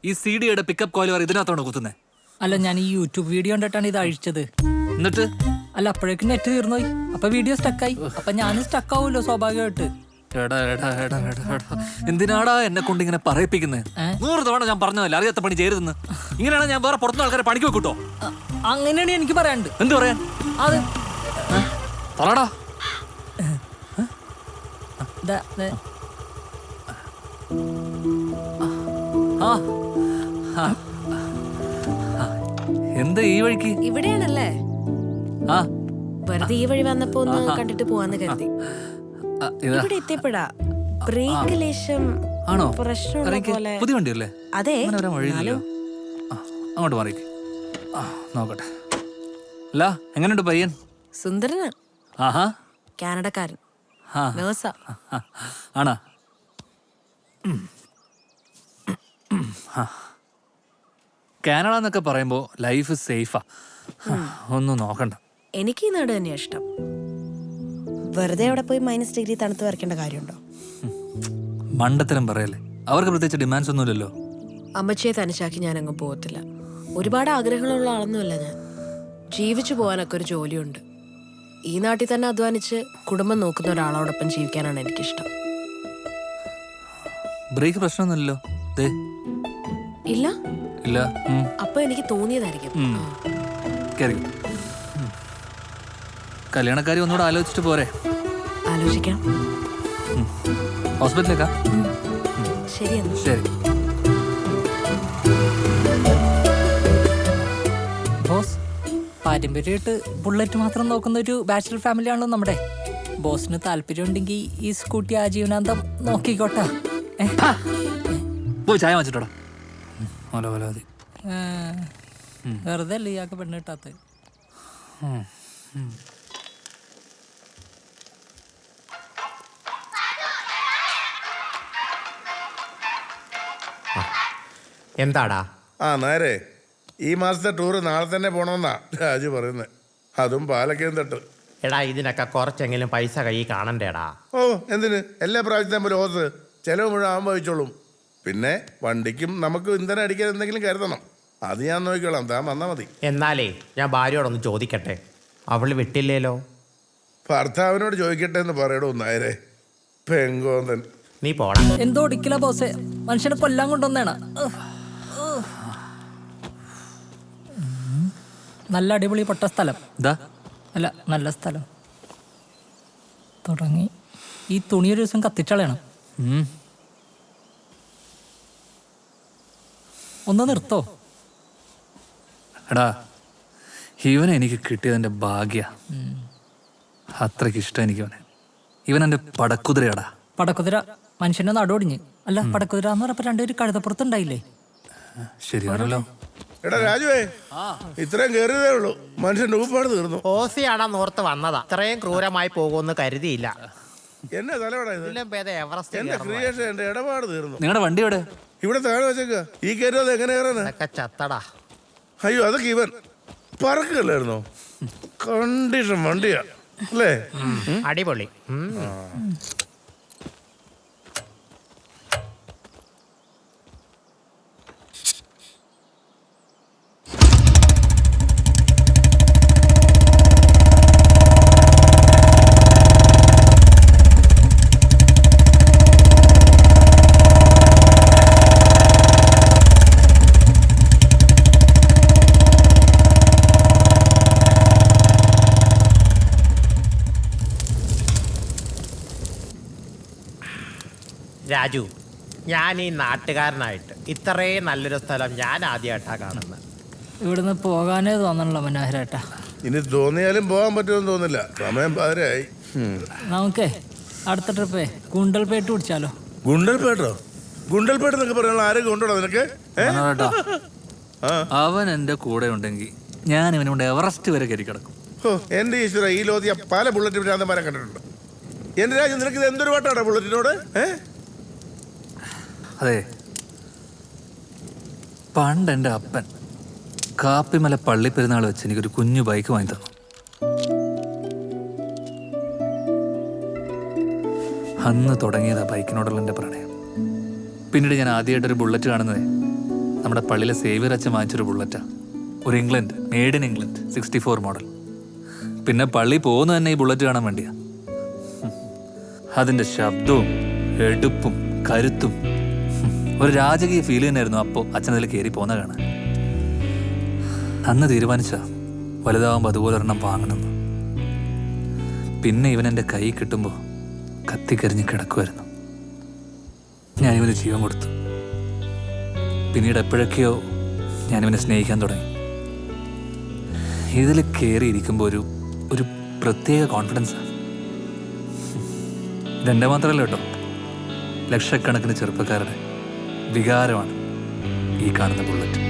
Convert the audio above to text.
ഈ CD-യുടെ pickup coil വരെ ഇതിനകത്താണ് കുത്തുന്നത്. അല്ല, ഞാൻ ഈ യൂട്യൂബ് വീഡിയോ കണ്ടിട്ടാണ് ഇത് അഴിച്ചത്. എന്നിട്ട് അല്ല, അപ്പോഴേക്കും നെറ്റ് തീർന്നുപോയി. അപ്പൊ വീഡിയോ സ്റ്റക്കായി. അപ്പൊ ഞാനും സ്റ്റക്ക് ആവുമല്ലോ സ്വാഭാവികമായിട്ട്. എടാ എന്തിനാടാ എന്നെ കൊണ്ട് ഇങ്ങനെ പറയിപ്പിക്കുന്നത്? 100 തവണ ഞാൻ പറഞ്ഞതല്ലേ അറിയാത്ത പണി ചെയ്യരുതെന്ന്. ഇങ്ങനെയാണ് ഞാൻ വേറെ പുറത്തുനിന്ന് ആൾക്കാരെ പണിക്ക് വെക്കൂട്ടോ. അങ്ങനെയാണ് എനിക്ക് പറയാനുണ്ട്. എന്ത് പറയാൻ? അത് പറടാ. എന്താ ഈ വഴിക്ക്? ഇവിടെയാണല്ലേ? ആ, വെറുതെ ഈ വഴി വന്നപ്പോ ഒന്ന് കണ്ടിട്ട് പോവാന്ന് കരുതി. ഇവിടെ എത്തിയപ്പോഴാ ബ്രേക്ക് ലേശം ആണോ? പ്രശ്നമുള്ള പോലെ. പുതിയ വണ്ടിയല്ലേ? അതെ. വഴിയില്ലല്ലോ. അങ്ങോട്ട് മാറി നോക്കട്ടെ. അല്ല, എങ്ങനെയുണ്ട് പയ്യൻ? സുന്ദരനാ. ആഹാ, കാനഡക്കാരൻ. നേഴ്സാ. ആണാ? കാനഡ എന്നൊക്കെ പറയുമ്പോ ലൈഫ് സേഫാ. ഒന്നും നോക്കണ്ട. എനിക്ക് ഈ നാട് തന്നെയാ ഇഷ്ടം. വെറുതെ അവിടെ പോയി -डिग्री തണുത്ത് വരയ്ക്കേണ്ട കാര്യമുണ്ടോ? മണ്ടത്തരം പറയല്ലേ. അവർക്ക് പ്രത്യേകിച്ച് ഡിമാൻഡ്സ് ഒന്നുമില്ലല്ലോ. അമ്മച്ചിയെ തനിച്ചാക്കി ഞാൻ അങ്ങ് പോകത്തില്ല. ഒരുപാട് ആഗ്രഹങ്ങളുള്ള ആളൊന്നുമല്ല ഞാൻ. ജീവിച്ചു പോകാനൊക്കെ ഒരു ജോലിയുണ്ട്. ഈ നാട്ടിൽ തന്നെ അധ്വാനിച്ച് കുടുംബം നോക്കുന്ന ഒരാളോടൊപ്പം ജീവിക്കാനാണ് എനിക്കിഷ്ടം. ബ്രേക്ക് പ്രശ്നമൊന്നുമില്ലല്ലോ? ഇല്ല ഇല്ല. അപ്പൊ എനിക്ക് തോന്നിയതായിരിക്കും. കല്യാണക്കാരി ഒന്നുകൂടെ ആലോചിച്ചിട്ട് പോരെ? ആലോചിക്കാം. ഹോസ്പിറ്റലിലേക്കാ? ശരിയെന്നാ. ശരി. ബോസ്, പാരമ്പര്യമായിട്ട് ബുള്ളറ്റ് മാത്രം നോക്കുന്ന ഒരു ബാച്ചിലർ ഫാമിലി ആണല്ലോ നമ്മുടെ. ബോസിന് താല്പര്യം ഉണ്ടെങ്കിൽ ഈ സ്കൂട്ടി ആജീവനാന്തം നോക്കിക്കോട്ടെ. പോയി ചായ വാങ്ങിച്ചിട്ടോടാ. വെറുതെ അല്ലേ ഇയാൾക്ക് പെണ്ണ് കിട്ടാത്ത. എന്താടാ? നേരെ ഈ മാസത്തെ ടൂറ് നാളെ തന്നെ പോണമെന്നാ രാജു പറയുന്നത്. അതും പാലക്കയം തട്ട്. എടാ, ഇതിനൊക്കെ കുറച്ചെങ്കിലും പൈസ കൈ കാണണ്ടേടാ. എന്തിന്? എല്ലാ പ്രാവശ്യത്തെ പോലെ ഓസ് ചിലവ് മുഴുവൻ ആവാൻ വഹിച്ചോളും. പിന്നെ വണ്ടിക്കും നമുക്ക് ഇന്ധനം അടിക്കാൻ എന്തെങ്കിലും കരുതണം. അത് ഞാൻ നോക്കിക്കോളാം. താൻ വന്നാൽ മതി. എന്നാലേ ഞാൻ ഭാര്യയോടൊന്ന് ചോദിക്കട്ടെ. അവള് വിട്ടില്ലേലോ? ഭർത്താവിനോട് ചോദിക്കട്ടെ എന്ന് പറയടോ നേരെ. പെങ്കോന്തൻ. നീ പോടാ. എന്തോ ഒടിക്കല ബോസെ, മനുഷ്യനെ കൊല്ലാൻ കൊണ്ടുവന്നേണ. നല്ല അടിപൊളി പൊട്ട സ്ഥലം. അല്ല, നല്ല സ്ഥലം. തുടങ്ങി. ഈ തുണി ഒരു ദിവസം കത്തിച്ചളയണം. ഒന്ന് നിർത്തോ? എടാ, ഇവനെ എനിക്ക് കിട്ടിയതെന്റെ ഭാഗ്യ. അത്രയ്ക്ക് ഇഷ്ടം എനിക്ക് അവനെ. ഇവൻ എന്റെ പടക്കുതിരയാടാ. പടക്കുതിര മനുഷ്യന്റെ നടുവൊടിഞ്ഞ്. അല്ല, പടക്കുതിര എന്ന് പറഞ്ഞപ്പോ രണ്ടുപേര് കഴുതപ്പുറത്തുണ്ടായില്ലേ? ശരിയാണല്ലോ. എടാ രാജുവേ, ഇത്രയും കയറിയതേ ഉള്ളൂ. മനുഷ്യന്റെ ഊപ്പാട് തീർന്നു. ഓസിയാടാ നോർത്ത് വന്നതാ. ഇത്രയും ക്രൂരമായി പോകുമെന്ന് കരുതിയില്ല. എന്നെ തലവടാ ഇത്. എന്റെ ക്രിയേഷൻ, എന്റെ ഇടപാട് തീർന്നു. നിങ്ങളുടെ വണ്ടി എവിടെ? ഇവിടെ താഴെ വെച്ചേക്ക. ഈ കയറ്റത് എങ്ങനെ കയറാനാ? ചത്തടാ. അയ്യോ, അതൊക്കെ ഇവൻ പറക്കല്ലായിരുന്നോ? കണ്ടീഷൻ വണ്ടിയാ അല്ലേ? അടിപൊളി. രാജു, ഞാൻ ഈ നാട്ടുകാരനായിട്ട് ഇത്രയും നല്ലൊരു സ്ഥലം ഞാൻ ആദ്യമായിട്ടാണ് കാണുന്നത്. ഇവിടുന്ന് പോകാനേ തോന്നണല്ലോ മനോഹരേട്ടാ. ഇനി തോന്നിയാലും പോകാൻ പറ്റുമെന്ന് തോന്നില്ല. സമയം പാതിരായി. നമുക്കേ അടുത്ത ട്രിപ്പേ ഗുണ്ടൽപേട്ട് പിടിച്ചാലോ? ഗുണ്ടൽപേട്ടോ? ഗുണ്ടൽപേട്ട് എന്നൊക്കെ പറയാനുള്ള ആരൊക്കെ ഉണ്ടോ നിനക്ക്? അവൻ എന്റെ കൂടെ ഉണ്ടെങ്കിൽ ഞാൻ ഇവനോട് എവറസ്റ്റ് വരെ കയറി കിടക്കും. എന്റെ ഈശ്വര, ഈ ലോതിയ പല ബുള്ളറ്റ് ഭ്രാന്തന്മാരെ കണ്ടിട്ടുണ്ട്. എന്റെ രാജ്യം, നിനക്ക് ഇത് എന്തൊരു പാട്ടാണ് ബുള്ളറ്റിനോട്? അതെ, പണ്ട് എൻ്റെ അപ്പൻ കാപ്പിമല പള്ളി പെരുന്നാൾ വെച്ച് എനിക്കൊരു കുഞ്ഞു ബൈക്ക് വാങ്ങി തന്നു. അന്ന് തുടങ്ങിയതാ ബൈക്കിനോടുള്ള എൻ്റെ പ്രണയം. പിന്നീട് ഞാൻ ആദ്യമായിട്ടൊരു ബുള്ളറ്റ് കാണുന്നതേ നമ്മുടെ പള്ളിയിലെ സേവിയർ അച്ഛൻ വാങ്ങിച്ചൊരു ബുള്ളറ്റാ. ഒരു England, made in England, 64 model. പിന്നെ പള്ളി പോകുന്ന തന്നെ ഈ ബുള്ളറ്റ് കാണാൻ വേണ്ടിയാ. അതിന്റെ ശബ്ദവും എടുപ്പും കരുത്തും ഒരു രാജകീയ ഫീൽ തന്നെയായിരുന്നു. അപ്പോൾ അച്ഛനതിൽ കയറി പോന്ന കാണാൻ. അന്ന് തീരുമാനിച്ച വലുതാവുമ്പോൾ അതുപോലെ ഒരെണ്ണം വാങ്ങണമെന്ന്. പിന്നെ ഇവൻ എൻ്റെ കൈ കിട്ടുമ്പോൾ കത്തിക്കരിഞ്ഞ് കിടക്കുമായിരുന്നു. ഞാനിവന് ജീവൻ കൊടുത്തു. പിന്നീട് എപ്പോഴൊക്കെയോ ഞാനിവനെ സ്നേഹിക്കാൻ തുടങ്ങി. ഇതിൽ കയറിയിരിക്കുമ്പോൾ ഒരു പ്രത്യേക കോൺഫിഡൻസാണ്. ഇതെൻ്റെ മാത്രമല്ല കേട്ടോ, ലക്ഷക്കണക്കിന് ചെറുപ്പക്കാരുടെ വികാരമാണ് ഈ കാണുന്ന ബുള്ളറ്റ്.